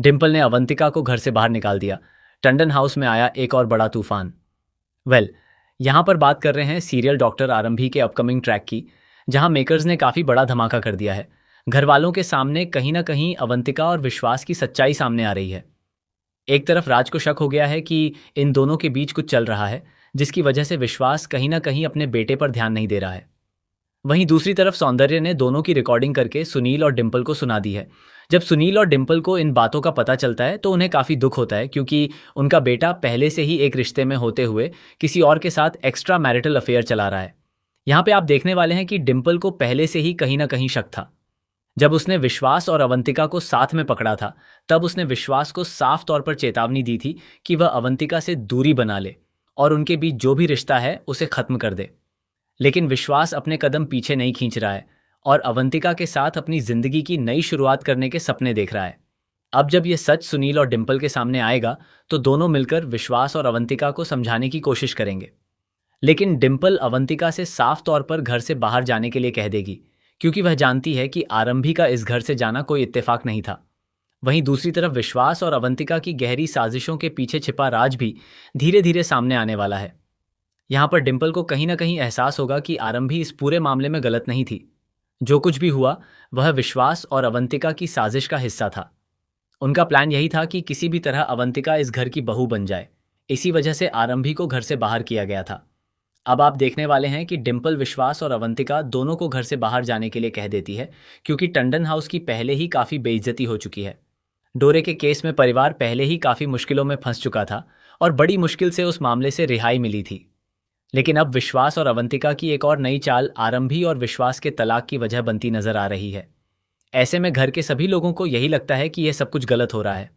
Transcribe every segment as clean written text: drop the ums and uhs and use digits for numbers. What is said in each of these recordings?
डिम्पल ने अवंतिका को घर से बाहर निकाल दिया। टंडन हाउस में आया एक और बड़ा तूफान। यहाँ पर बात कर रहे हैं सीरियल डॉक्टर आरंभी के अपकमिंग ट्रैक की, जहां मेकर्स ने काफ़ी बड़ा धमाका कर दिया है। घर वालों के सामने कहीं ना कहीं अवंतिका और विश्वास की सच्चाई सामने आ रही है। एक तरफ राज को शक हो गया है कि इन दोनों के बीच कुछ चल रहा है, जिसकी वजह से विश्वास कहीं ना कहीं अपने बेटे पर ध्यान नहीं दे रहा है। वहीं दूसरी तरफ सौंदर्य ने दोनों की रिकॉर्डिंग करके सुनील और डिम्पल को सुना दी है। जब सुनील और डिम्पल को इन बातों का पता चलता है तो उन्हें काफ़ी दुख होता है, क्योंकि उनका बेटा पहले से ही एक रिश्ते में होते हुए किसी और के साथ एक्स्ट्रा मैरिटल अफेयर चला रहा है। यहाँ पे आप देखने वाले हैं कि डिम्पल को पहले से ही कहीं ना कहीं शक था। जब उसने विश्वास और अवंतिका को साथ में पकड़ा था, तब उसने विश्वास को साफ तौर पर चेतावनी दी थी कि वह अवंतिका से दूरी बना ले और उनके बीच जो भी रिश्ता है उसे खत्म कर दे। लेकिन विश्वास अपने कदम पीछे नहीं खींच रहा है और अवंतिका के साथ अपनी जिंदगी की नई शुरुआत करने के सपने देख रहा है। अब जब यह सच सुनील और डिम्पल के सामने आएगा तो दोनों मिलकर विश्वास और अवंतिका को समझाने की कोशिश करेंगे। लेकिन डिम्पल अवंतिका से साफ तौर पर घर से बाहर जाने के लिए कह देगी, क्योंकि वह जानती है कि आरंभी का इस घर से जाना कोई इत्तेफाक नहीं था। वहीं दूसरी तरफ विश्वास और अवंतिका की गहरी साजिशों के पीछे छिपा राज भी धीरे धीरे सामने आने वाला है। यहाँ पर डिम्पल को कहीं ना कहीं एहसास होगा कि आरंभी इस पूरे मामले में गलत नहीं थी। जो कुछ भी हुआ वह विश्वास और अवंतिका की साजिश का हिस्सा था। उनका प्लान यही था कि किसी भी तरह अवंतिका इस घर की बहू बन जाए। इसी वजह से आरंभी को घर से बाहर किया गया था। अब आप देखने वाले हैं कि डिम्पल विश्वास और अवंतिका दोनों को घर से बाहर जाने के लिए कह देती है, क्योंकि टंडन हाउस की पहले ही काफ़ी बेइज्जती हो चुकी है। डोरे के केस में परिवार पहले ही काफ़ी मुश्किलों में फंस चुका था और बड़ी मुश्किल से उस मामले से रिहाई मिली थी। लेकिन अब विश्वास और अवंतिका की एक और नई चाल आरंभी और विश्वास के तलाक की वजह बनती नजर आ रही है। ऐसे में घर के सभी लोगों को यही लगता है कि यह सब कुछ गलत हो रहा है।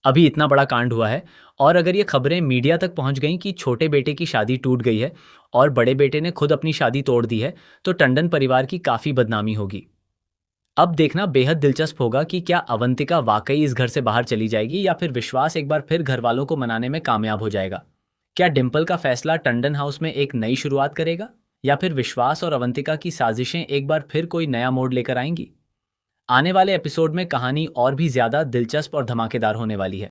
अभी इतना बड़ा कांड हुआ है और अगर ये खबरें मीडिया तक पहुंच गईं कि छोटे बेटे की शादी टूट गई है और बड़े बेटे ने खुद अपनी शादी तोड़ दी है, तो टंडन परिवार की काफ़ी बदनामी होगी। अब देखना बेहद दिलचस्प होगा कि क्या अवंतिका वाकई इस घर से बाहर चली जाएगी या फिर विश्वास एक बार फिर घर वालों को मनाने में कामयाब हो जाएगा। क्या डिम्पल का फैसला टंडन हाउस में एक नई शुरुआत करेगा या फिर विश्वास और अवंतिका की साजिशें एक बार फिर कोई नया मोड़ लेकर आएंगी। आने वाले एपिसोड में कहानी और भी ज्यादा दिलचस्प और धमाकेदार होने वाली है।